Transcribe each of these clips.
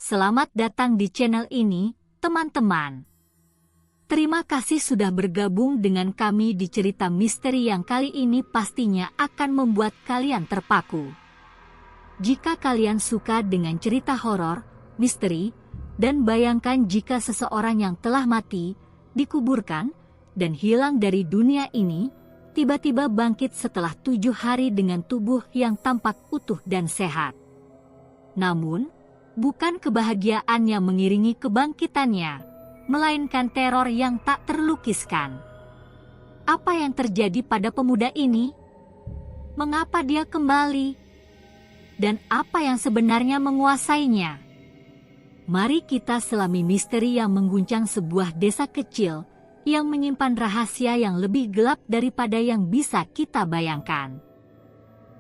Selamat datang di channel ini, teman-teman. Terima kasih sudah bergabung dengan kami di cerita misteri yang kali ini pastinya akan membuat kalian terpaku. Jika kalian suka dengan cerita horor, misteri, dan bayangkan jika seseorang yang telah mati, dikuburkan, dan hilang dari dunia ini, tiba-tiba bangkit setelah 7 hari dengan tubuh yang tampak utuh dan sehat. Namun, bukan kebahagiaan yang mengiringi kebangkitannya, melainkan teror yang tak terlukiskan. Apa yang terjadi pada pemuda ini? Mengapa dia kembali? Dan apa yang sebenarnya menguasainya? Mari kita selami misteri yang mengguncang sebuah desa kecil yang menyimpan rahasia yang lebih gelap daripada yang bisa kita bayangkan.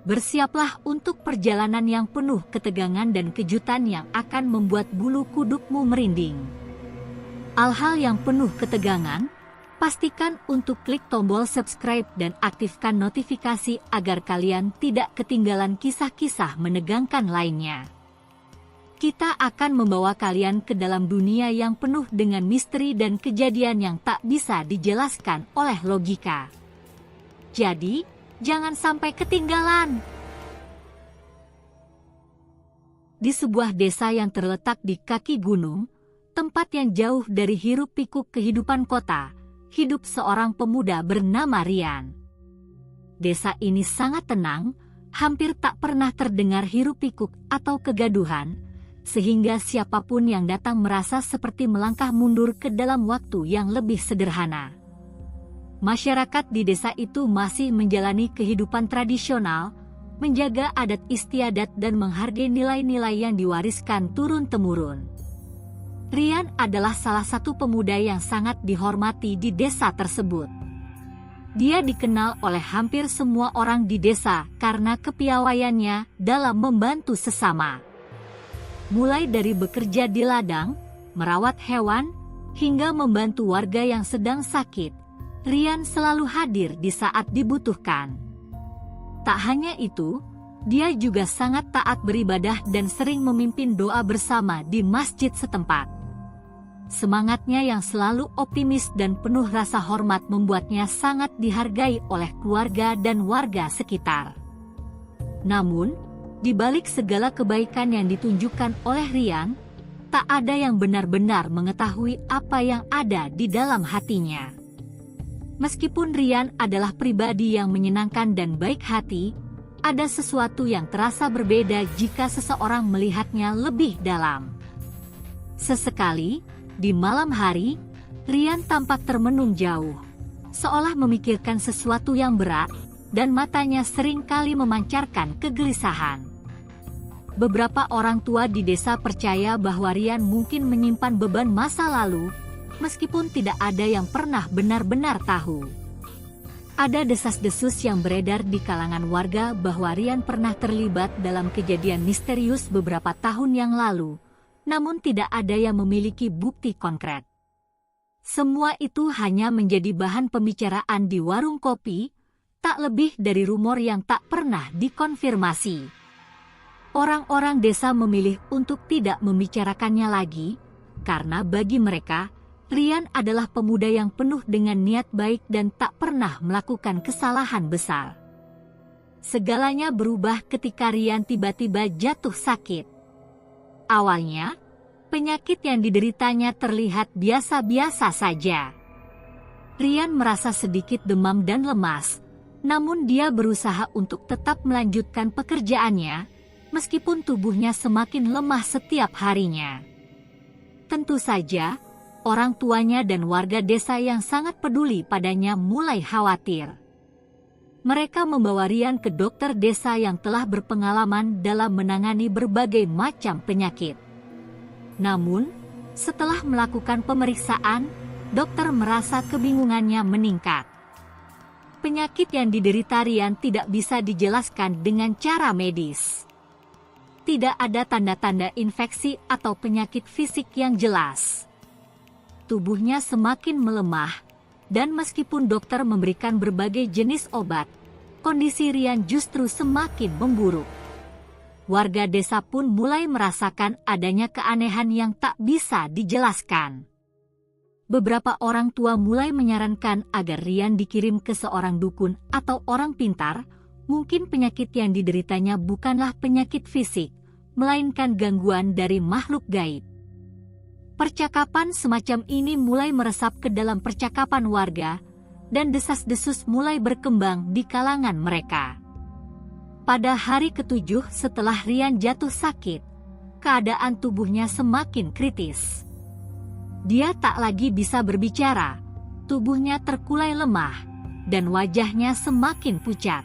Bersiaplah untuk perjalanan yang penuh ketegangan dan kejutan yang akan membuat bulu kudukmu merinding. Hal-hal yang penuh ketegangan, pastikan untuk klik tombol subscribe dan aktifkan notifikasi agar kalian tidak ketinggalan kisah-kisah menegangkan lainnya. Kita akan membawa kalian ke dalam dunia yang penuh dengan misteri dan kejadian yang tak bisa dijelaskan oleh logika. Jadi, jangan sampai ketinggalan. Di sebuah desa yang terletak di kaki gunung, tempat yang jauh dari hiruk-pikuk kehidupan kota, hidup seorang pemuda bernama Rian. Desa ini sangat tenang, hampir tak pernah terdengar hiruk-pikuk atau kegaduhan, sehingga siapapun yang datang merasa seperti melangkah mundur ke dalam waktu yang lebih sederhana. Masyarakat di desa itu masih menjalani kehidupan tradisional, menjaga adat istiadat dan menghargai nilai-nilai yang diwariskan turun-temurun. Rian adalah salah satu pemuda yang sangat dihormati di desa tersebut. Dia dikenal oleh hampir semua orang di desa karena kepiawaiannya dalam membantu sesama. Mulai dari bekerja di ladang, merawat hewan, hingga membantu warga yang sedang sakit, Rian selalu hadir di saat dibutuhkan. Tak hanya itu, dia juga sangat taat beribadah dan sering memimpin doa bersama di masjid setempat. Semangatnya yang selalu optimis dan penuh rasa hormat membuatnya sangat dihargai oleh keluarga dan warga sekitar. Namun, di balik segala kebaikan yang ditunjukkan oleh Rian, tak ada yang benar-benar mengetahui apa yang ada di dalam hatinya. Meskipun Rian adalah pribadi yang menyenangkan dan baik hati, ada sesuatu yang terasa berbeda jika seseorang melihatnya lebih dalam. Sesekali, di malam hari, Rian tampak termenung jauh, seolah memikirkan sesuatu yang berat, dan matanya seringkali memancarkan kegelisahan. Beberapa orang tua di desa percaya bahwa Rian mungkin menyimpan beban masa lalu, meskipun tidak ada yang pernah benar-benar tahu. Ada desas-desus yang beredar di kalangan warga bahwa Rian pernah terlibat dalam kejadian misterius beberapa tahun yang lalu, namun tidak ada yang memiliki bukti konkret. Semua itu hanya menjadi bahan pembicaraan di warung kopi, tak lebih dari rumor yang tak pernah dikonfirmasi. Orang-orang desa memilih untuk tidak membicarakannya lagi, karena bagi mereka, Rian adalah pemuda yang penuh dengan niat baik dan tak pernah melakukan kesalahan besar. Segalanya berubah ketika Rian tiba-tiba jatuh sakit. Awalnya, penyakit yang dideritanya terlihat biasa-biasa saja. Rian merasa sedikit demam dan lemas, namun dia berusaha untuk tetap melanjutkan pekerjaannya, meskipun tubuhnya semakin lemah setiap harinya. Tentu saja, orang tuanya dan warga desa yang sangat peduli padanya mulai khawatir. Mereka membawa Rian ke dokter desa yang telah berpengalaman dalam menangani berbagai macam penyakit. Namun, setelah melakukan pemeriksaan, dokter merasa kebingungannya meningkat. Penyakit yang diderita Rian tidak bisa dijelaskan dengan cara medis. Tidak ada tanda-tanda infeksi atau penyakit fisik yang jelas. Tubuhnya semakin melemah, dan meskipun dokter memberikan berbagai jenis obat, kondisi Rian justru semakin memburuk. Warga desa pun mulai merasakan adanya keanehan yang tak bisa dijelaskan. Beberapa orang tua mulai menyarankan agar Rian dikirim ke seorang dukun atau orang pintar. Mungkin penyakit yang dideritanya bukanlah penyakit fisik, melainkan gangguan dari makhluk gaib. Percakapan semacam ini mulai meresap ke dalam percakapan warga, dan desas-desus mulai berkembang di kalangan mereka. Pada hari ke-7 setelah Rian jatuh sakit, keadaan tubuhnya semakin kritis. Dia tak lagi bisa berbicara, tubuhnya terkulai lemah, dan wajahnya semakin pucat.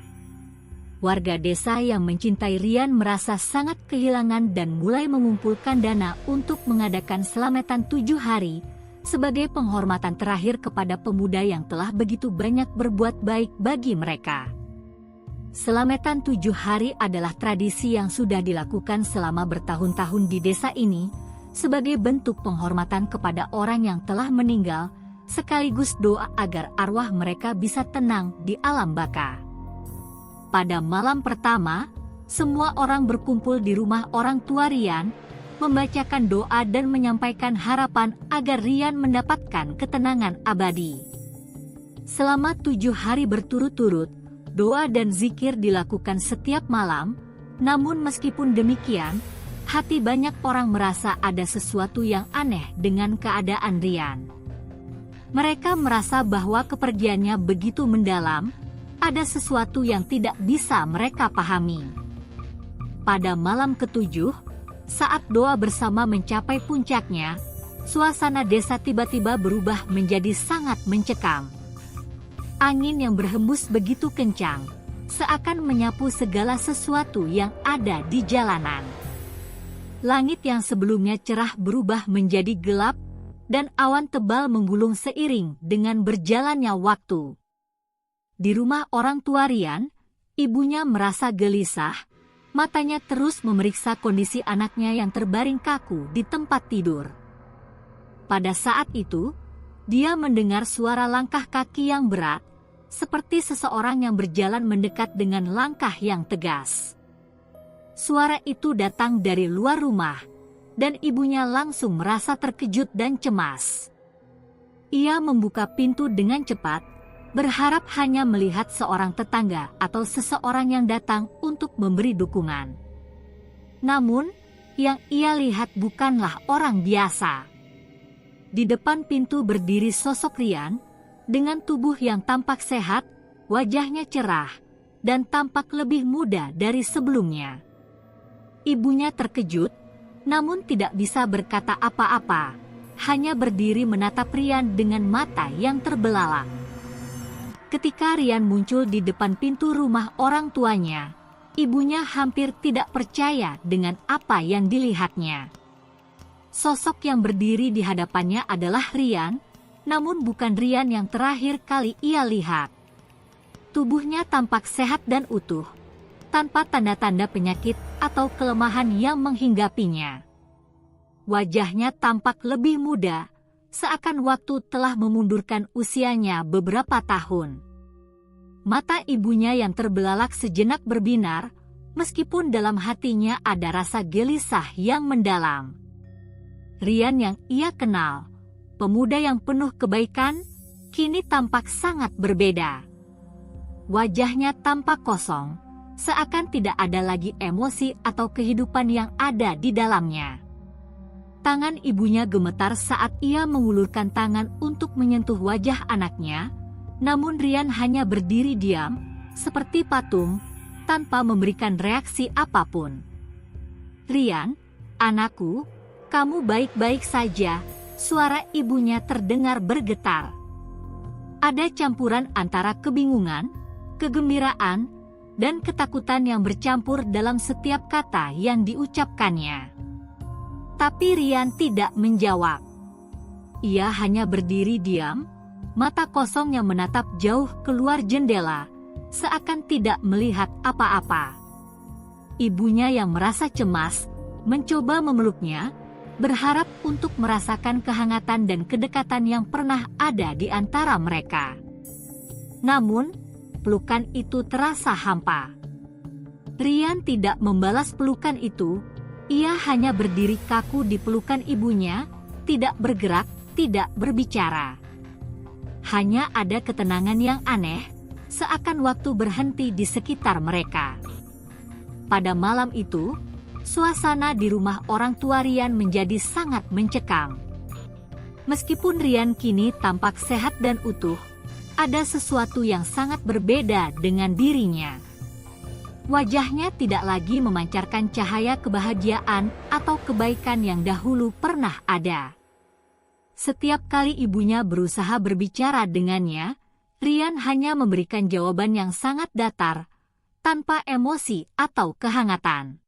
Warga desa yang mencintai Rian merasa sangat kehilangan dan mulai mengumpulkan dana untuk mengadakan selamatan 7 hari sebagai penghormatan terakhir kepada pemuda yang telah begitu banyak berbuat baik bagi mereka. Selamatan 7 hari adalah tradisi yang sudah dilakukan selama bertahun-tahun di desa ini sebagai bentuk penghormatan kepada orang yang telah meninggal, sekaligus doa agar arwah mereka bisa tenang di alam baka. Pada malam pertama, semua orang berkumpul di rumah orang tua Rian, membacakan doa dan menyampaikan harapan agar Rian mendapatkan ketenangan abadi. Selama 7 hari berturut-turut, doa dan zikir dilakukan setiap malam, namun meskipun demikian, hati banyak orang merasa ada sesuatu yang aneh dengan keadaan Rian. Mereka merasa bahwa kepergiannya begitu mendalam, ada sesuatu yang tidak bisa mereka pahami. Pada malam ke-7, saat doa bersama mencapai puncaknya, suasana desa tiba-tiba berubah menjadi sangat mencekam. Angin yang berhembus begitu kencang, seakan menyapu segala sesuatu yang ada di jalanan. Langit yang sebelumnya cerah berubah menjadi gelap, dan awan tebal menggulung seiring dengan berjalannya waktu. Di rumah orang tua Rian, ibunya merasa gelisah, matanya terus memeriksa kondisi anaknya yang terbaring kaku di tempat tidur. Pada saat itu, dia mendengar suara langkah kaki yang berat, seperti seseorang yang berjalan mendekat dengan langkah yang tegas. Suara itu datang dari luar rumah, dan ibunya langsung merasa terkejut dan cemas. Ia membuka pintu dengan cepat, berharap hanya melihat seorang tetangga atau seseorang yang datang untuk memberi dukungan. Namun, yang ia lihat bukanlah orang biasa. Di depan pintu berdiri sosok Rian, dengan tubuh yang tampak sehat, wajahnya cerah, dan tampak lebih muda dari sebelumnya. Ibunya terkejut, namun tidak bisa berkata apa-apa, hanya berdiri menatap Rian dengan mata yang terbelalak. Ketika Rian muncul di depan pintu rumah orang tuanya, ibunya hampir tidak percaya dengan apa yang dilihatnya. Sosok yang berdiri di hadapannya adalah Rian, namun bukan Rian yang terakhir kali ia lihat. Tubuhnya tampak sehat dan utuh, tanpa tanda-tanda penyakit atau kelemahan yang menghinggapinya. Wajahnya tampak lebih muda, seakan waktu telah memundurkan usianya beberapa tahun. Mata ibunya yang terbelalak sejenak berbinar, meskipun dalam hatinya ada rasa gelisah yang mendalam. Rian yang ia kenal, pemuda yang penuh kebaikan, kini tampak sangat berbeda. Wajahnya tampak kosong, seakan tidak ada lagi emosi atau kehidupan yang ada di dalamnya. Tangan ibunya gemetar saat ia mengulurkan tangan untuk menyentuh wajah anaknya, namun Rian hanya berdiri diam, seperti patung, tanpa memberikan reaksi apapun. "Rian, anakku, kamu baik-baik saja?" Suara ibunya terdengar bergetar. Ada campuran antara kebingungan, kegembiraan, dan ketakutan yang bercampur dalam setiap kata yang diucapkannya. Tapi Rian tidak menjawab. Ia hanya berdiri diam, mata kosong yang menatap jauh keluar jendela, seakan tidak melihat apa-apa. Ibunya yang merasa cemas, mencoba memeluknya, berharap untuk merasakan kehangatan dan kedekatan yang pernah ada di antara mereka. Namun, pelukan itu terasa hampa. Rian tidak membalas pelukan itu. Ia hanya berdiri kaku di pelukan ibunya, tidak bergerak, tidak berbicara. Hanya ada ketenangan yang aneh, seakan waktu berhenti di sekitar mereka. Pada malam itu, suasana di rumah orang tua Rian menjadi sangat mencekam. Meskipun Rian kini tampak sehat dan utuh, ada sesuatu yang sangat berbeda dengan dirinya. Wajahnya tidak lagi memancarkan cahaya kebahagiaan atau kebaikan yang dahulu pernah ada. Setiap kali ibunya berusaha berbicara dengannya, Rian hanya memberikan jawaban yang sangat datar, tanpa emosi atau kehangatan.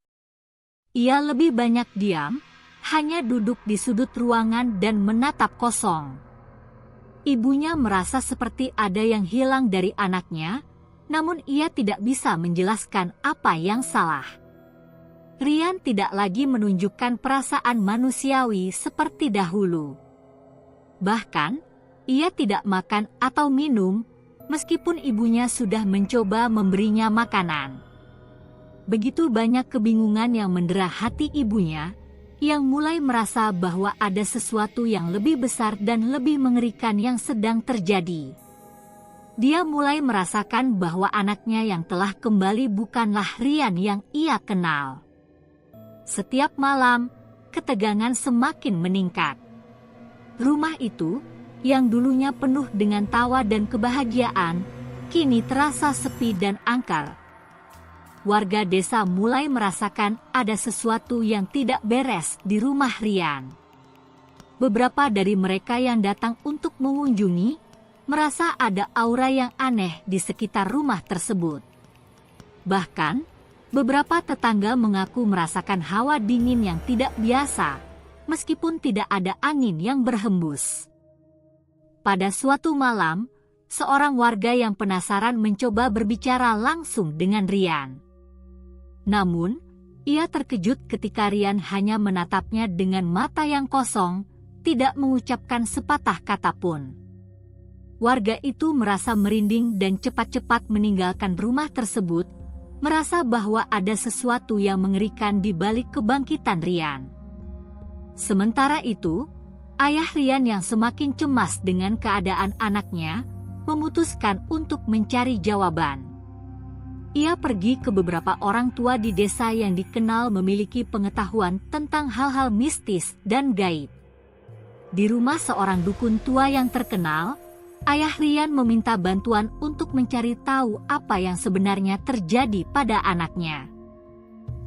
Ia lebih banyak diam, hanya duduk di sudut ruangan dan menatap kosong. Ibunya merasa seperti ada yang hilang dari anaknya, namun ia tidak bisa menjelaskan apa yang salah. Rian tidak lagi menunjukkan perasaan manusiawi seperti dahulu. Bahkan, ia tidak makan atau minum, meskipun ibunya sudah mencoba memberinya makanan. Begitu banyak kebingungan yang mendera hati ibunya, yang mulai merasa bahwa ada sesuatu yang lebih besar dan lebih mengerikan yang sedang terjadi. Dia mulai merasakan bahwa anaknya yang telah kembali bukanlah Rian yang ia kenal. Setiap malam, ketegangan semakin meningkat. Rumah itu, yang dulunya penuh dengan tawa dan kebahagiaan, kini terasa sepi dan angker. Warga desa mulai merasakan ada sesuatu yang tidak beres di rumah Rian. Beberapa dari mereka yang datang untuk mengunjungi merasa ada aura yang aneh di sekitar rumah tersebut. Bahkan, beberapa tetangga mengaku merasakan hawa dingin yang tidak biasa, meskipun tidak ada angin yang berhembus. Pada suatu malam, seorang warga yang penasaran mencoba berbicara langsung dengan Rian. Namun, ia terkejut ketika Rian hanya menatapnya dengan mata yang kosong, tidak mengucapkan sepatah kata pun. Warga itu merasa merinding dan cepat-cepat meninggalkan rumah tersebut, merasa bahwa ada sesuatu yang mengerikan di balik kebangkitan Rian. Sementara itu, ayah Rian yang semakin cemas dengan keadaan anaknya, memutuskan untuk mencari jawaban. Ia pergi ke beberapa orang tua di desa yang dikenal memiliki pengetahuan tentang hal-hal mistis dan gaib. Di rumah seorang dukun tua yang terkenal, ayah Rian meminta bantuan untuk mencari tahu apa yang sebenarnya terjadi pada anaknya.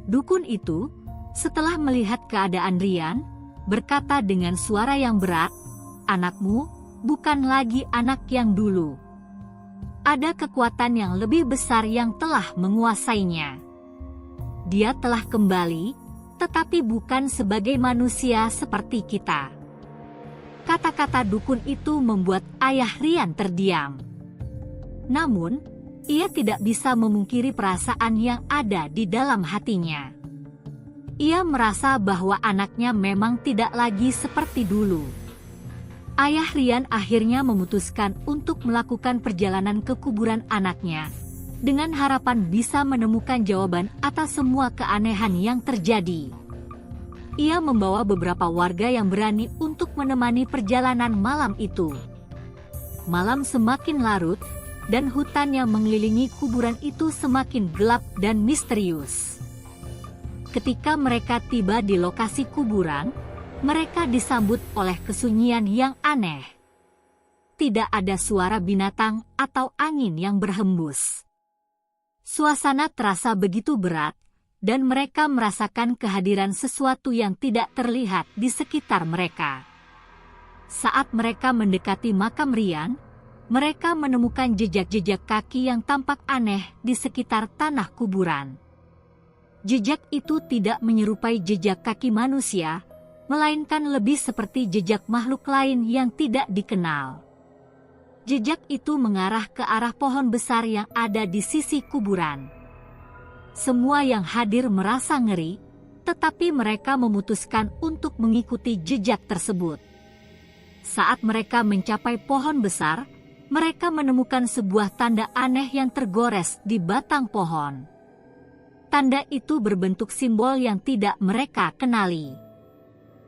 Dukun itu, setelah melihat keadaan Rian, berkata dengan suara yang berat, "Anakmu bukan lagi anak yang dulu. Ada kekuatan yang lebih besar yang telah menguasainya. Dia telah kembali, tetapi bukan sebagai manusia seperti kita." Kata-kata dukun itu membuat ayah Rian terdiam. Namun, ia tidak bisa memungkiri perasaan yang ada di dalam hatinya. Ia merasa bahwa anaknya memang tidak lagi seperti dulu. Ayah Rian akhirnya memutuskan untuk melakukan perjalanan ke kuburan anaknya, dengan harapan bisa menemukan jawaban atas semua keanehan yang terjadi. Ia membawa beberapa warga yang berani untuk menemani perjalanan malam itu. Malam semakin larut, dan hutan yang mengelilingi kuburan itu semakin gelap dan misterius. Ketika mereka tiba di lokasi kuburan, mereka disambut oleh kesunyian yang aneh. Tidak ada suara binatang atau angin yang berhembus. Suasana terasa begitu berat, dan mereka merasakan kehadiran sesuatu yang tidak terlihat di sekitar mereka. Saat mereka mendekati makam Rian, mereka menemukan jejak-jejak kaki yang tampak aneh di sekitar tanah kuburan. Jejak itu tidak menyerupai jejak kaki manusia, melainkan lebih seperti jejak makhluk lain yang tidak dikenal. Jejak itu mengarah ke arah pohon besar yang ada di sisi kuburan. Semua yang hadir merasa ngeri, tetapi mereka memutuskan untuk mengikuti jejak tersebut. Saat mereka mencapai pohon besar, mereka menemukan sebuah tanda aneh yang tergores di batang pohon. Tanda itu berbentuk simbol yang tidak mereka kenali.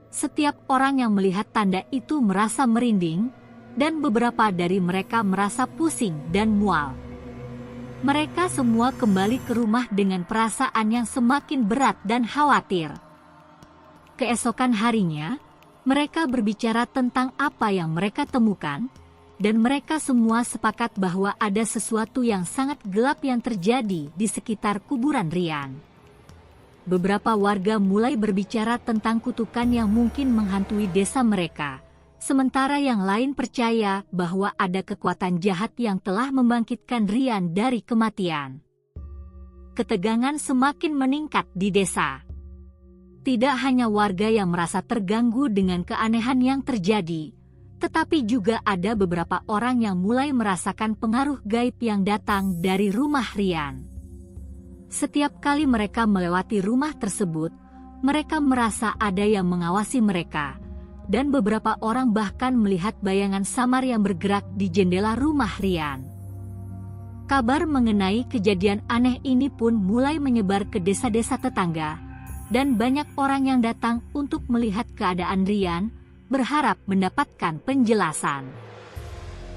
Setiap orang yang melihat tanda itu merasa merinding, dan beberapa dari mereka merasa pusing dan mual. Mereka semua kembali ke rumah dengan perasaan yang semakin berat dan khawatir. Keesokan harinya, mereka berbicara tentang apa yang mereka temukan, dan mereka semua sepakat bahwa ada sesuatu yang sangat gelap yang terjadi di sekitar kuburan Ryan. Beberapa warga mulai berbicara tentang kutukan yang mungkin menghantui desa mereka, sementara yang lain percaya bahwa ada kekuatan jahat yang telah membangkitkan Ryan dari kematian. Ketegangan semakin meningkat di desa. Tidak hanya warga yang merasa terganggu dengan keanehan yang terjadi, tetapi juga ada beberapa orang yang mulai merasakan pengaruh gaib yang datang dari rumah Ryan. Setiap kali mereka melewati rumah tersebut, mereka merasa ada yang mengawasi mereka, dan beberapa orang bahkan melihat bayangan samar yang bergerak di jendela rumah Ryan. Kabar mengenai kejadian aneh ini pun mulai menyebar ke desa-desa tetangga, dan banyak orang yang datang untuk melihat keadaan Ryan, berharap mendapatkan penjelasan.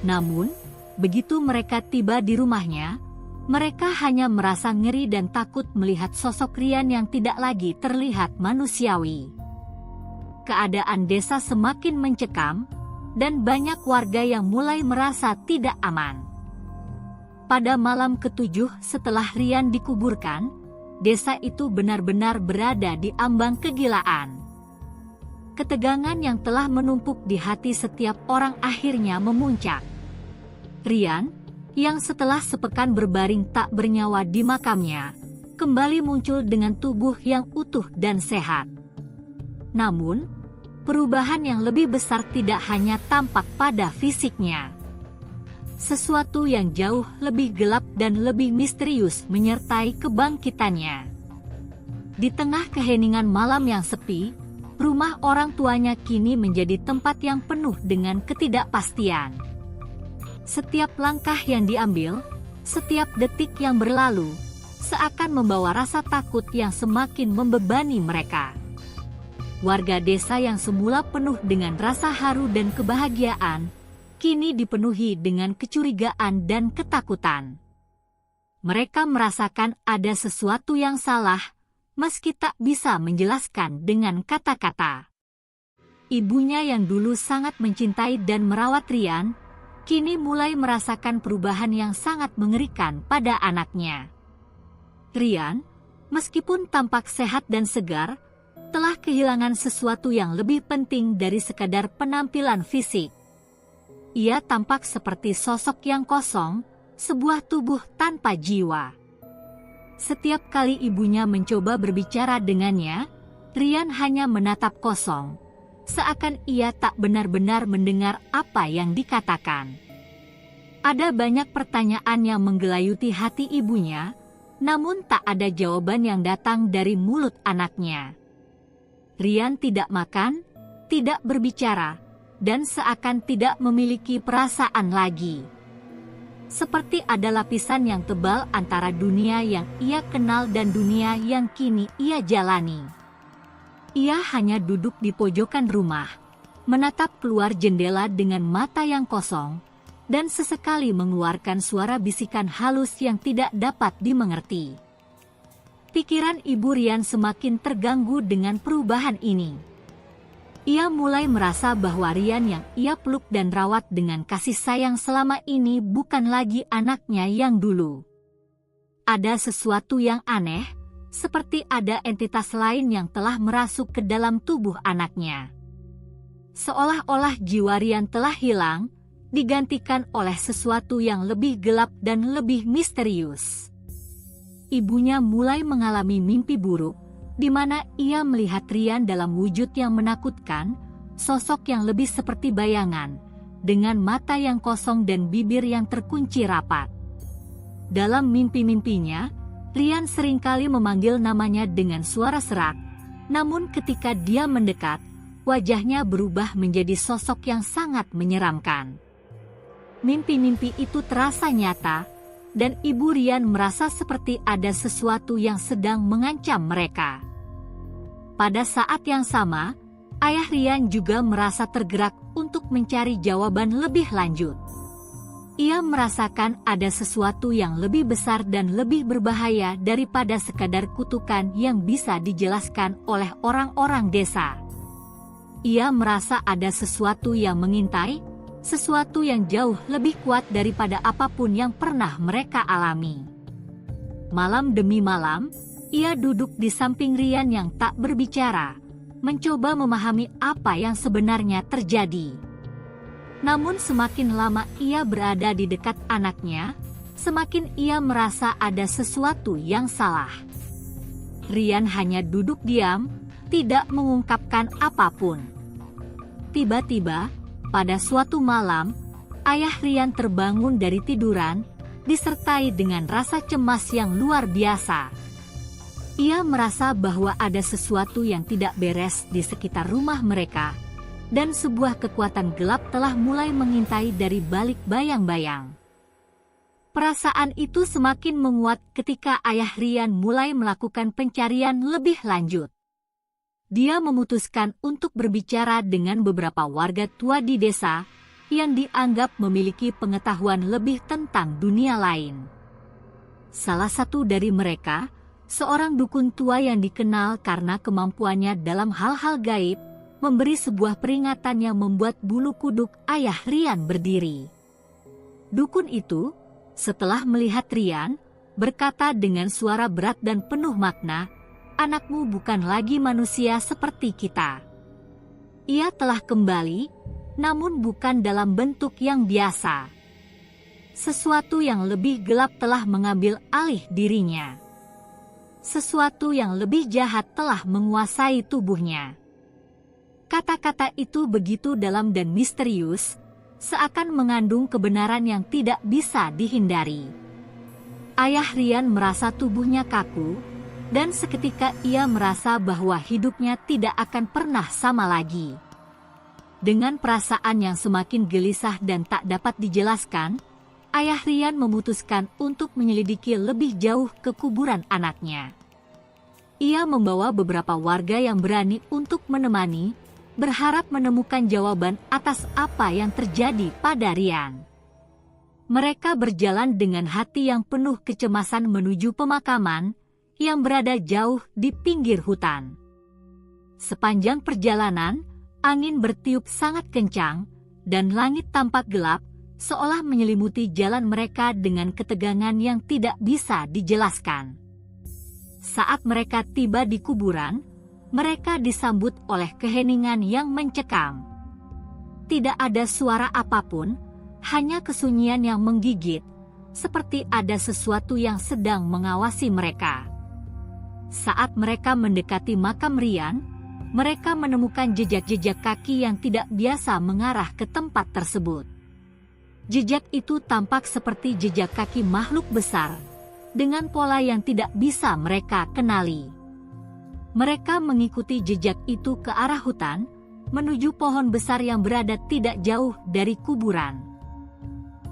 Namun, begitu mereka tiba di rumahnya, mereka hanya merasa ngeri dan takut melihat sosok Ryan yang tidak lagi terlihat manusiawi. Keadaan desa semakin mencekam, dan banyak warga yang mulai merasa tidak aman. Pada malam ke-7 setelah Ryan dikuburkan, desa itu benar-benar berada di ambang kegilaan. Ketegangan yang telah menumpuk di hati setiap orang akhirnya memuncak. Ryan, yang setelah sepekan berbaring tak bernyawa di makamnya, kembali muncul dengan tubuh yang utuh dan sehat. Namun, perubahan yang lebih besar tidak hanya tampak pada fisiknya. Sesuatu yang jauh lebih gelap dan lebih misterius menyertai kebangkitannya. Di tengah keheningan malam yang sepi, rumah orang tuanya kini menjadi tempat yang penuh dengan ketidakpastian. Setiap langkah yang diambil, setiap detik yang berlalu, seakan membawa rasa takut yang semakin membebani mereka. Warga desa yang semula penuh dengan rasa haru dan kebahagiaan, kini dipenuhi dengan kecurigaan dan ketakutan. Mereka merasakan ada sesuatu yang salah, meski tak bisa menjelaskan dengan kata-kata. Ibunya yang dulu sangat mencintai dan merawat Ryan, kini mulai merasakan perubahan yang sangat mengerikan pada anaknya. Ryan, meskipun tampak sehat dan segar, telah kehilangan sesuatu yang lebih penting dari sekadar penampilan fisik. Ia tampak seperti sosok yang kosong, sebuah tubuh tanpa jiwa. Setiap kali ibunya mencoba berbicara dengannya, Ryan hanya menatap kosong, seakan ia tak benar-benar mendengar apa yang dikatakan. Ada banyak pertanyaan yang menggelayuti hati ibunya, namun tak ada jawaban yang datang dari mulut anaknya. Ryan tidak makan, tidak berbicara, dan seakan tidak memiliki perasaan lagi. Seperti ada lapisan yang tebal antara dunia yang ia kenal dan dunia yang kini ia jalani. Ia hanya duduk di pojokan rumah, menatap keluar jendela dengan mata yang kosong, dan sesekali mengeluarkan suara bisikan halus yang tidak dapat dimengerti. Pikiran Ibu Ryan semakin terganggu dengan perubahan ini. Ia mulai merasa bahwa Ryan yang ia peluk dan rawat dengan kasih sayang selama ini bukan lagi anaknya yang dulu. Ada sesuatu yang aneh, seperti ada entitas lain yang telah merasuk ke dalam tubuh anaknya. Seolah-olah jiwa Ryan telah hilang, digantikan oleh sesuatu yang lebih gelap dan lebih misterius. Ibunya mulai mengalami mimpi buruk, di mana ia melihat Ryan dalam wujud yang menakutkan, sosok yang lebih seperti bayangan, dengan mata yang kosong dan bibir yang terkunci rapat. Dalam mimpi-mimpinya, Ryan seringkali memanggil namanya dengan suara serak, namun ketika dia mendekat, wajahnya berubah menjadi sosok yang sangat menyeramkan. Mimpi-mimpi itu terasa nyata, dan Ibu Rian merasa seperti ada sesuatu yang sedang mengancam mereka. Pada saat yang sama, Ayah Rian juga merasa tergerak untuk mencari jawaban lebih lanjut. Ia merasakan ada sesuatu yang lebih besar dan lebih berbahaya daripada sekadar kutukan yang bisa dijelaskan oleh orang-orang desa. Ia merasa ada sesuatu yang mengintai, sesuatu yang jauh lebih kuat daripada apapun yang pernah mereka alami. Malam demi malam, ia duduk di samping Rian yang tak berbicara, mencoba memahami apa yang sebenarnya terjadi. Namun semakin lama ia berada di dekat anaknya, semakin ia merasa ada sesuatu yang salah. Rian hanya duduk diam, tidak mengungkapkan apapun. Tiba-tiba, pada suatu malam, Ayah Rian terbangun dari tiduran, disertai dengan rasa cemas yang luar biasa. Ia merasa bahwa ada sesuatu yang tidak beres di sekitar rumah mereka, dan sebuah kekuatan gelap telah mulai mengintai dari balik bayang-bayang. Perasaan itu semakin menguat ketika Ayah Rian mulai melakukan pencarian lebih lanjut. Dia memutuskan untuk berbicara dengan beberapa warga tua di desa yang dianggap memiliki pengetahuan lebih tentang dunia lain. Salah satu dari mereka, seorang dukun tua yang dikenal karena kemampuannya dalam hal-hal gaib, memberi sebuah peringatan yang membuat bulu kuduk Ayah Rian berdiri. Dukun itu, setelah melihat Rian, berkata dengan suara berat dan penuh makna, "Anakmu bukan lagi manusia seperti kita. Ia telah kembali, namun bukan dalam bentuk yang biasa. Sesuatu yang lebih gelap telah mengambil alih dirinya. Sesuatu yang lebih jahat telah menguasai tubuhnya." Kata-kata itu begitu dalam dan misterius, seakan mengandung kebenaran yang tidak bisa dihindari. Ayah Rian merasa tubuhnya kaku, dan seketika ia merasa bahwa hidupnya tidak akan pernah sama lagi. Dengan perasaan yang semakin gelisah dan tak dapat dijelaskan, Ayah Rian memutuskan untuk menyelidiki lebih jauh ke kuburan anaknya. Ia membawa beberapa warga yang berani untuk menemani, berharap menemukan jawaban atas apa yang terjadi pada Rian. Mereka berjalan dengan hati yang penuh kecemasan menuju pemakaman yang berada jauh di pinggir hutan. Sepanjang perjalanan, angin bertiup sangat kencang, dan langit tampak gelap, seolah menyelimuti jalan mereka dengan ketegangan yang tidak bisa dijelaskan. Saat mereka tiba di kuburan, mereka disambut oleh keheningan yang mencekam. Tidak ada suara apapun, hanya kesunyian yang menggigit, seperti ada sesuatu yang sedang mengawasi mereka. Saat mereka mendekati makam Rian, mereka menemukan jejak-jejak kaki yang tidak biasa mengarah ke tempat tersebut. Jejak itu tampak seperti jejak kaki makhluk besar, dengan pola yang tidak bisa mereka kenali. Mereka mengikuti jejak itu ke arah hutan, menuju pohon besar yang berada tidak jauh dari kuburan.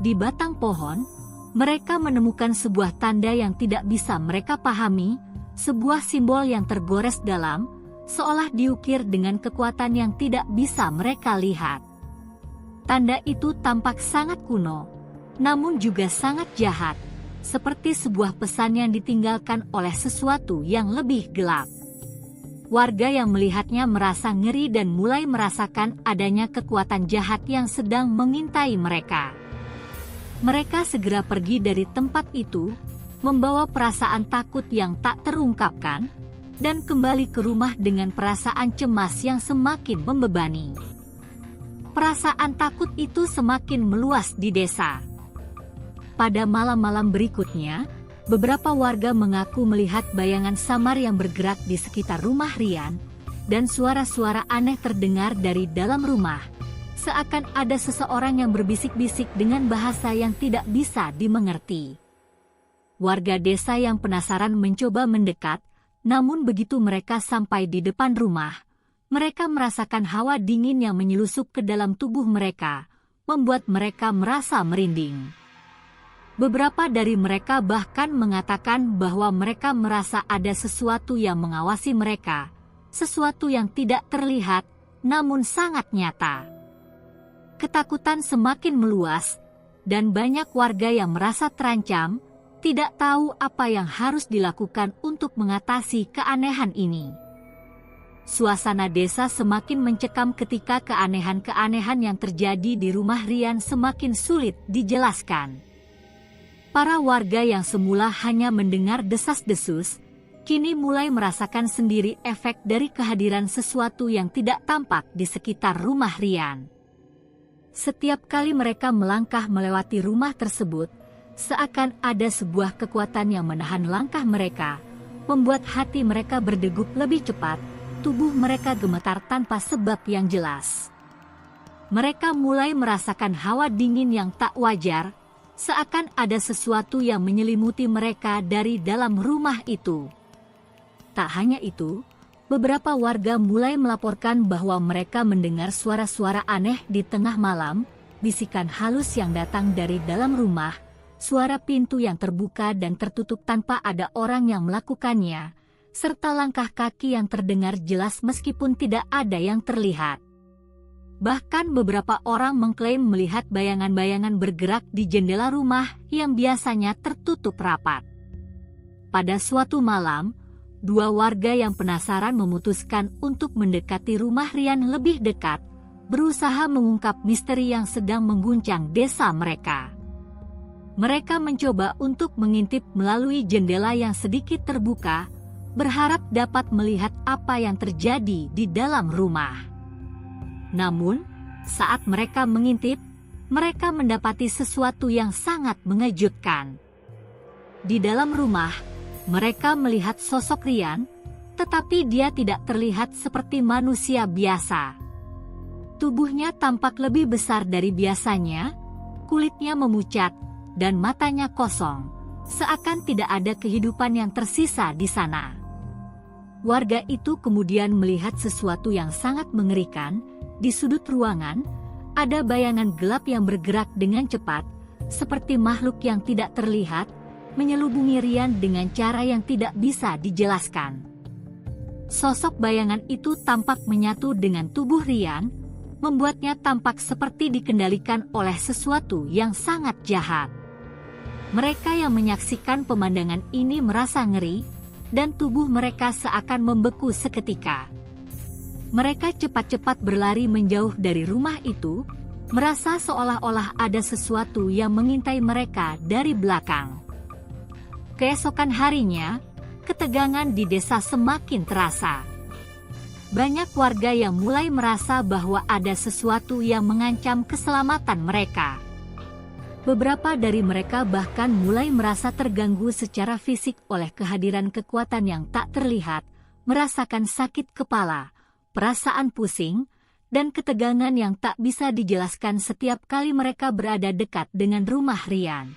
Di batang pohon, mereka menemukan sebuah tanda yang tidak bisa mereka pahami, sebuah simbol yang tergores dalam, seolah diukir dengan kekuatan yang tidak bisa mereka lihat. Tanda itu tampak sangat kuno, namun juga sangat jahat, seperti sebuah pesan yang ditinggalkan oleh sesuatu yang lebih gelap. Warga yang melihatnya merasa ngeri dan mulai merasakan adanya kekuatan jahat yang sedang mengintai mereka. Mereka segera pergi dari tempat itu, membawa perasaan takut yang tak terungkapkan, dan kembali ke rumah dengan perasaan cemas yang semakin membebani. Perasaan takut itu semakin meluas di desa. Pada malam-malam berikutnya, beberapa warga mengaku melihat bayangan samar yang bergerak di sekitar rumah Rian, dan suara-suara aneh terdengar dari dalam rumah, seakan ada seseorang yang berbisik-bisik dengan bahasa yang tidak bisa dimengerti. Warga desa yang penasaran mencoba mendekat, namun begitu mereka sampai di depan rumah, mereka merasakan hawa dingin yang menyelusup ke dalam tubuh mereka, membuat mereka merasa merinding. Beberapa dari mereka bahkan mengatakan bahwa mereka merasa ada sesuatu yang mengawasi mereka, sesuatu yang tidak terlihat, namun sangat nyata. Ketakutan semakin meluas, dan banyak warga yang merasa terancam, tidak tahu apa yang harus dilakukan untuk mengatasi keanehan ini. Suasana desa semakin mencekam ketika keanehan-keanehan yang terjadi di rumah Rian semakin sulit dijelaskan. Para warga yang semula hanya mendengar desas-desus, kini mulai merasakan sendiri efek dari kehadiran sesuatu yang tidak tampak di sekitar rumah Rian. Setiap kali mereka melangkah melewati rumah tersebut, seakan ada sebuah kekuatan yang menahan langkah mereka, membuat hati mereka berdegup lebih cepat, tubuh mereka gemetar tanpa sebab yang jelas. Mereka mulai merasakan hawa dingin yang tak wajar, seakan ada sesuatu yang menyelimuti mereka dari dalam rumah itu. Tak hanya itu, beberapa warga mulai melaporkan bahwa mereka mendengar suara-suara aneh di tengah malam, bisikan halus yang datang dari dalam rumah, suara pintu yang terbuka dan tertutup tanpa ada orang yang melakukannya, serta langkah kaki yang terdengar jelas meskipun tidak ada yang terlihat. Bahkan beberapa orang mengklaim melihat bayangan-bayangan bergerak di jendela rumah yang biasanya tertutup rapat. Pada suatu malam, dua warga yang penasaran memutuskan untuk mendekati rumah Rian lebih dekat, berusaha mengungkap misteri yang sedang mengguncang desa mereka. Mereka mencoba untuk mengintip melalui jendela yang sedikit terbuka, berharap dapat melihat apa yang terjadi di dalam rumah. Namun, saat mereka mengintip, mereka mendapati sesuatu yang sangat mengejutkan. Di dalam rumah, mereka melihat sosok Rian, tetapi dia tidak terlihat seperti manusia biasa. Tubuhnya tampak lebih besar dari biasanya, kulitnya memucat, dan matanya kosong, seakan tidak ada kehidupan yang tersisa di sana. Warga itu kemudian melihat sesuatu yang sangat mengerikan. Di sudut ruangan, ada bayangan gelap yang bergerak dengan cepat, seperti makhluk yang tidak terlihat, menyelubungi Rian dengan cara yang tidak bisa dijelaskan. Sosok bayangan itu tampak menyatu dengan tubuh Rian, membuatnya tampak seperti dikendalikan oleh sesuatu yang sangat jahat. Mereka yang menyaksikan pemandangan ini merasa ngeri, dan tubuh mereka seakan membeku seketika. Mereka cepat-cepat berlari menjauh dari rumah itu, merasa seolah-olah ada sesuatu yang mengintai mereka dari belakang. Keesokan harinya, ketegangan di desa semakin terasa. Banyak warga yang mulai merasa bahwa ada sesuatu yang mengancam keselamatan mereka. Beberapa dari mereka bahkan mulai merasa terganggu secara fisik oleh kehadiran kekuatan yang tak terlihat, merasakan sakit kepala, perasaan pusing, dan ketegangan yang tak bisa dijelaskan setiap kali mereka berada dekat dengan rumah Rian.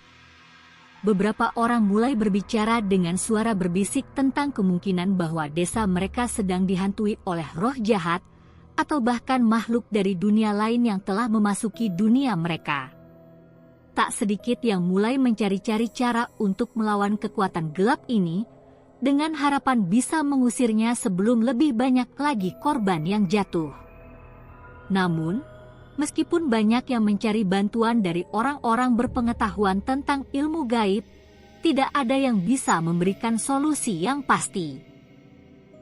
Beberapa orang mulai berbicara dengan suara berbisik tentang kemungkinan bahwa desa mereka sedang dihantui oleh roh jahat, atau bahkan makhluk dari dunia lain yang telah memasuki dunia mereka. Tak sedikit yang mulai mencari-cari cara untuk melawan kekuatan gelap ini, dengan harapan bisa mengusirnya sebelum lebih banyak lagi korban yang jatuh. Namun, meskipun banyak yang mencari bantuan dari orang-orang berpengetahuan tentang ilmu gaib, tidak ada yang bisa memberikan solusi yang pasti.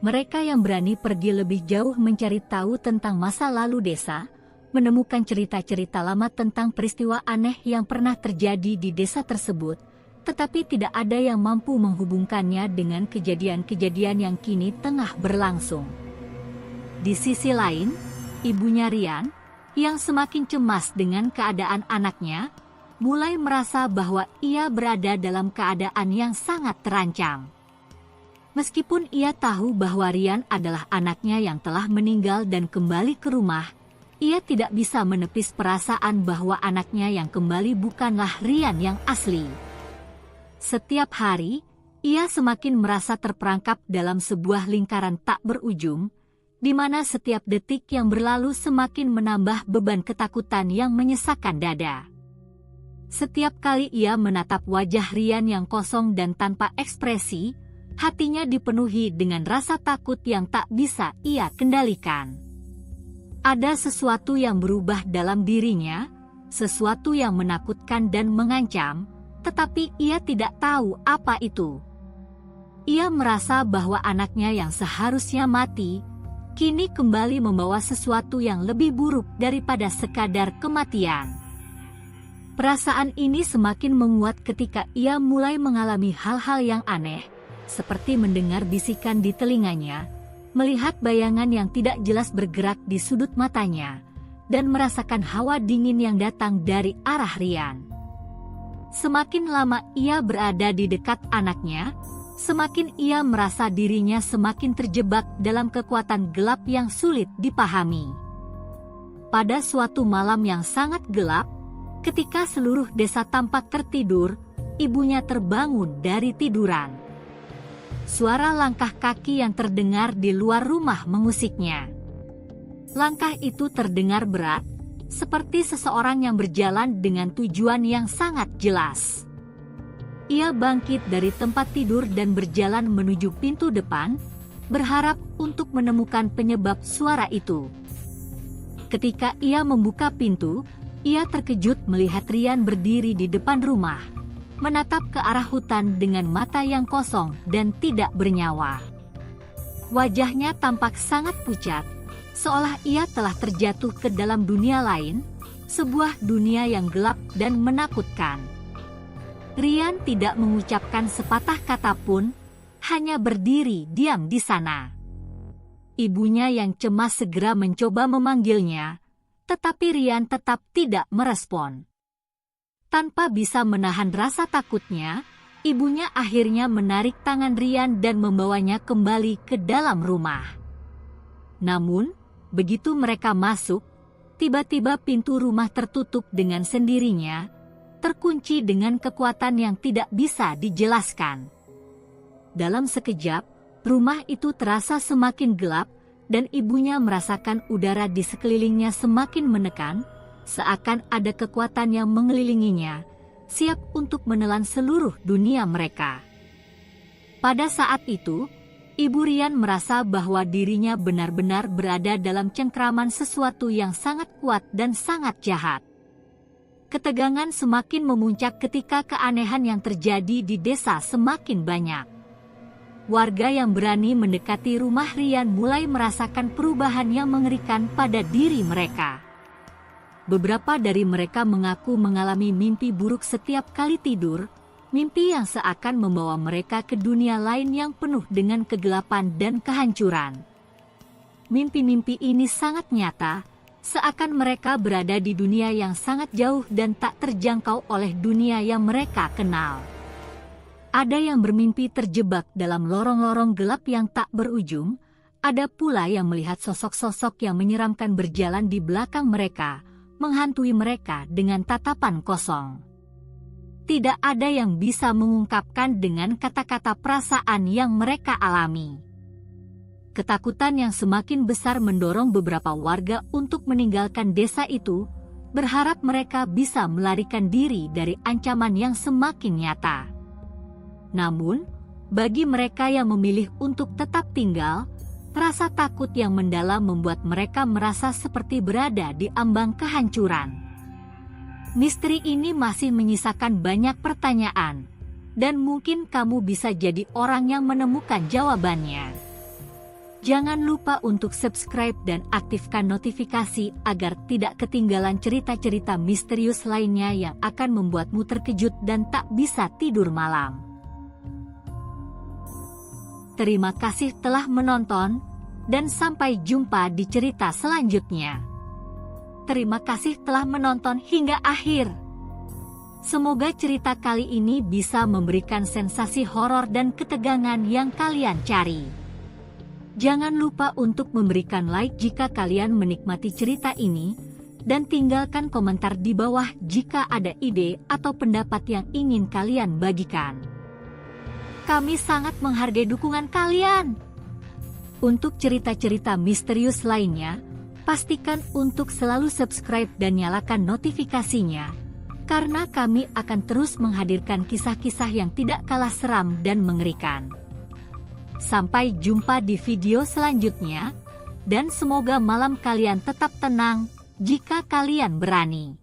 Mereka yang berani pergi lebih jauh mencari tahu tentang masa lalu desa, menemukan cerita-cerita lama tentang peristiwa aneh yang pernah terjadi di desa tersebut, tetapi tidak ada yang mampu menghubungkannya dengan kejadian-kejadian yang kini tengah berlangsung. Di sisi lain, ibunya Rian, yang semakin cemas dengan keadaan anaknya, mulai merasa bahwa ia berada dalam keadaan yang sangat terancam. Meskipun ia tahu bahwa Rian adalah anaknya yang telah meninggal dan kembali ke rumah, ia tidak bisa menepis perasaan bahwa anaknya yang kembali bukanlah Rian yang asli. Setiap hari, ia semakin merasa terperangkap dalam sebuah lingkaran tak berujung, di mana setiap detik yang berlalu semakin menambah beban ketakutan yang menyesakkan dada. Setiap kali ia menatap wajah Rian yang kosong dan tanpa ekspresi, hatinya dipenuhi dengan rasa takut yang tak bisa ia kendalikan. Ada sesuatu yang berubah dalam dirinya, sesuatu yang menakutkan dan mengancam, tetapi ia tidak tahu apa itu. Ia merasa bahwa anaknya yang seharusnya mati, kini kembali membawa sesuatu yang lebih buruk daripada sekadar kematian. Perasaan ini semakin menguat ketika ia mulai mengalami hal-hal yang aneh, seperti mendengar bisikan di telinganya, melihat bayangan yang tidak jelas bergerak di sudut matanya, dan merasakan hawa dingin yang datang dari arah Rian. Semakin lama ia berada di dekat anaknya, semakin ia merasa dirinya semakin terjebak dalam kekuatan gelap yang sulit dipahami. Pada suatu malam yang sangat gelap, ketika seluruh desa tampak tertidur, ibunya terbangun dari tiduran. Suara langkah kaki yang terdengar di luar rumah mengusiknya. Langkah itu terdengar berat, seperti seseorang yang berjalan dengan tujuan yang sangat jelas. Ia bangkit dari tempat tidur dan berjalan menuju pintu depan, berharap untuk menemukan penyebab suara itu. Ketika ia membuka pintu, ia terkejut melihat Rian berdiri di depan rumah, menatap ke arah hutan dengan mata yang kosong dan tidak bernyawa. Wajahnya tampak sangat pucat, seolah ia telah terjatuh ke dalam dunia lain, sebuah dunia yang gelap dan menakutkan. Rian tidak mengucapkan sepatah kata pun, hanya berdiri diam di sana. Ibunya yang cemas segera mencoba memanggilnya, tetapi Rian tetap tidak merespon. Tanpa bisa menahan rasa takutnya, ibunya akhirnya menarik tangan Rian dan membawanya kembali ke dalam rumah. Namun, begitu mereka masuk, tiba-tiba pintu rumah tertutup dengan sendirinya, terkunci dengan kekuatan yang tidak bisa dijelaskan. Dalam sekejap, rumah itu terasa semakin gelap, dan ibunya merasakan udara di sekelilingnya semakin menekan, seakan ada kekuatan yang mengelilinginya, siap untuk menelan seluruh dunia mereka. Pada saat itu, Ibu Rian merasa bahwa dirinya benar-benar berada dalam cengkraman sesuatu yang sangat kuat dan sangat jahat. Ketegangan semakin memuncak ketika keanehan yang terjadi di desa semakin banyak. Warga yang berani mendekati rumah Rian mulai merasakan perubahan yang mengerikan pada diri mereka. Beberapa dari mereka mengaku mengalami mimpi buruk setiap kali tidur, mimpi yang seakan membawa mereka ke dunia lain yang penuh dengan kegelapan dan kehancuran. Mimpi-mimpi ini sangat nyata, seakan mereka berada di dunia yang sangat jauh dan tak terjangkau oleh dunia yang mereka kenal. Ada yang bermimpi terjebak dalam lorong-lorong gelap yang tak berujung, ada pula yang melihat sosok-sosok yang menyeramkan berjalan di belakang mereka, menghantui mereka dengan tatapan kosong. Tidak ada yang bisa mengungkapkan dengan kata-kata perasaan yang mereka alami. Ketakutan yang semakin besar mendorong beberapa warga untuk meninggalkan desa itu, berharap mereka bisa melarikan diri dari ancaman yang semakin nyata. Namun, bagi mereka yang memilih untuk tetap tinggal, rasa takut yang mendalam membuat mereka merasa seperti berada di ambang kehancuran. Misteri ini masih menyisakan banyak pertanyaan, dan mungkin kamu bisa jadi orang yang menemukan jawabannya. Jangan lupa untuk subscribe dan aktifkan notifikasi agar tidak ketinggalan cerita-cerita misterius lainnya yang akan membuatmu terkejut dan tak bisa tidur malam. Terima kasih telah menonton, dan sampai jumpa di cerita selanjutnya. Terima kasih telah menonton hingga akhir. Semoga cerita kali ini bisa memberikan sensasi horor dan ketegangan yang kalian cari. Jangan lupa untuk memberikan like jika kalian menikmati cerita ini, dan tinggalkan komentar di bawah jika ada ide atau pendapat yang ingin kalian bagikan. Kami sangat menghargai dukungan kalian. Untuk cerita-cerita misterius lainnya, pastikan untuk selalu subscribe dan nyalakan notifikasinya, karena kami akan terus menghadirkan kisah-kisah yang tidak kalah seram dan mengerikan. Sampai jumpa di video selanjutnya, dan semoga malam kalian tetap tenang jika kalian berani.